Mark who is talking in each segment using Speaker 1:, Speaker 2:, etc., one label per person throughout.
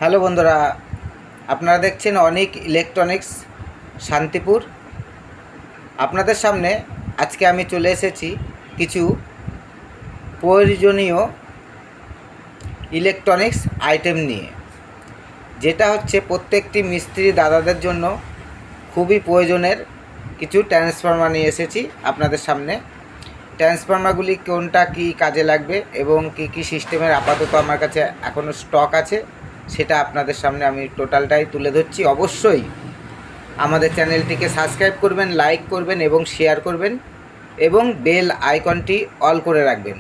Speaker 1: Hello বন্ধুরা, আপনারা দেখছেন অনিক ইলেকট্রনিক্স শান্তিপুর। আপনাদের সামনে আজকে আমি চলে এসেছি কিছু প্রয়োজনীয় ইলেকট্রনিক্স আইটেম নিয়ে, যেটা হচ্ছে প্রত্যেকটি মিস্ত্রি দাদাদের জন্য খুবই প্রয়োজনের কিছু ট্রান্সফর্মার নিয়ে এসেছি আপনাদের সামনে। ট্রান্সফর্মারগুলি কোনটা কী কাজে লাগবে এবং কী কী সিস্টেমের আপাতত আমার কাছে এখনও স্টক আছে সেটা আপনাদের সামনে আমি টোটালটাই তুলে ধরছি। অবশ্যই আমাদের চ্যানেলটিকে সাবস্ক্রাইব করবেন, লাইক করবেন এবং শেয়ার করবেন এবং বেল আইকনটি অল করে রাখবেন।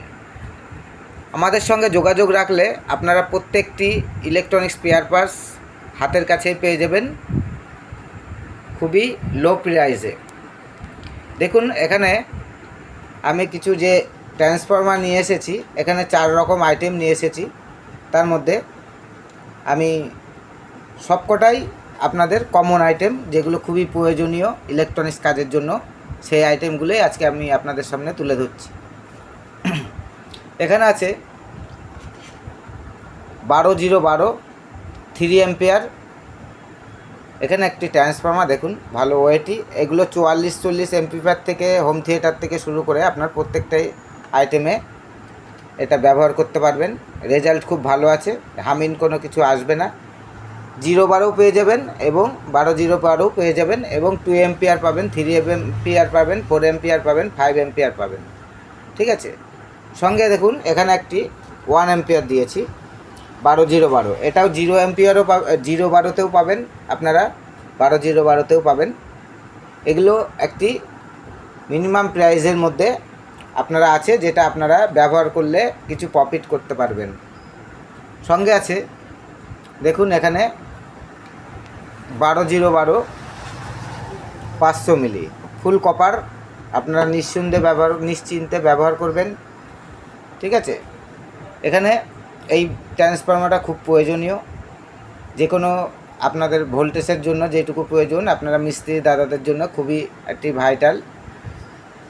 Speaker 1: আমাদের সঙ্গে যোগাযোগ রাখলে আপনারা প্রত্যেকটি ইলেকট্রনিক্স স্পেয়ার পার্টস হাতের কাছেই পেয়ে যাবেন খুবই লো প্রাইসে। দেখুন, এখানে আমি কিছু যে ট্রান্সফর্মার নিয়ে এসেছি, এখানে 4 রকম আইটেম নিয়ে এসেছি। তার মধ্যে আমি সবকটাই আপনাদের কমন আইটেম, যেগুলো খুবই প্রয়োজনীয় ইলেকট্রনিক্স কাজের জন্য, সেই আইটেমগুলোই আজকে আমি আপনাদের সামনে তুলে ধরছি। এখানে আছে 12012 3 অ্যাম্পিয়ার। এখানে একটি ট্রান্সফর্মার দেখুন, ভালো ওয়েটি। এগুলো 44-40 এমপিফায়ার থেকে হোম থিয়েটার থেকে শুরু করে আপনার প্রত্যেকটাই আইটেমে এটা ব্যবহার করতে পারবেন। রেজাল্ট খুব ভালো আছে, হামিন কোনো কিছু আসবে না। 0-12 পেয়ে যাবেন এবং 12-0-12 পেয়ে যাবেন এবং 2 এমপিয়ার পাবেন, 3 এমপিয়ার পাবেন, 4 এমপিয়ার পাবেন, 5 এমপিয়ার পাবেন। ঠিক আছে, সঙ্গে দেখুন এখানে একটি 1 এমপিয়ার দিয়েছি 12-0-12। এটাও 0 এমপিয়ারও 0-12তেও পাবেন আপনারা, 12-0-12তেও পাবেন। এগুলো একটি মিনিমাম প্রাইসের মধ্যে আপনারা আছে, যেটা আপনারা ব্যবহার করলে কিছু প্রফিট করতে পারবেন। সঙ্গে আছে দেখুন এখানে 12-0-12 500 মিলি ফুল কপার, আপনারা নিশ্চিন্তে ব্যবহার করবেন। ঠিক আছে, এখানে এই ট্রান্সফর্মারটা খুব প্রয়োজনীয়, যে কোনো আপনাদের ভোল্টেজের জন্য যেটুকু প্রয়োজন আপনারা মিস্ত্রি দাদাদের জন্য খুবই একটি ভাইটাল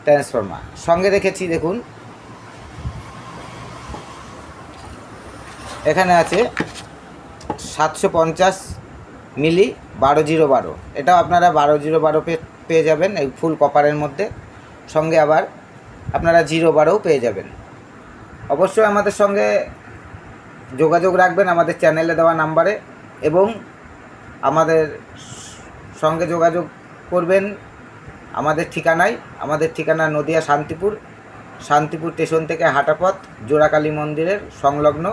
Speaker 1: ট্রান্সফর্মার। সঙ্গে রেখেছি দেখুন এখানে আছে 750 মিলি 12-0-12। এটাও আপনারা 12-0-12 পেয়ে যাবেন এই ফুল কপারের মধ্যে। সঙ্গে আবার আপনারা 0-12ও পেয়ে যাবেন। অবশ্যই আমাদের সঙ্গে যোগাযোগ রাখবেন আমাদের চ্যানেলে দেওয়া নাম্বারে এবং আমাদের সঙ্গে যোগাযোগ করবেন আমাদের ঠিকানায়। আমাদের ঠিকানা নদিয়া শান্তিপুর স্টেশন থেকে হাঁটাপথ জোড়াকালী মন্দিরের সংলগ্ন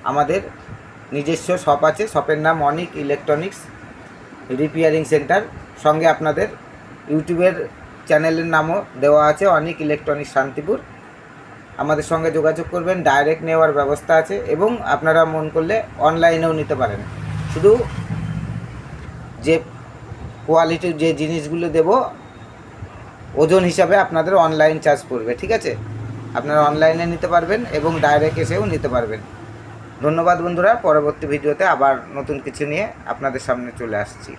Speaker 1: আমাদের নিজস্ব শপ আছে। শপের নাম অনিক ইলেকট্রনিক্স রিপেয়ারিং সেন্টার। সঙ্গে আপনাদের ইউটিউবের চ্যানেলের নামও দেওয়া আছে অনিক ইলেকট্রনিক্স শান্তিপুর। আমাদের সঙ্গে যোগাযোগ করবেন, ডাইরেক্ট নেওয়ার ব্যবস্থা আছে এবং আপনারা মন করলে অনলাইনেও নিতে পারেন। শুধু যে কোয়ালিটির যে জিনিসগুলো দেব ওজন হিসাবে আপনাদের অনলাইন চার্জ পড়বে। ঠিক আছে, আপনারা অনলাইনে নিতে পারবেন এবং ডাইরেক্ট এসেও নিতে পারবেন। ধন্যবাদ বন্ধুরা, পরবর্তী ভিডিওতে আবার নতুন কিছু নিয়ে আপনাদের সামনে চলে আসছি।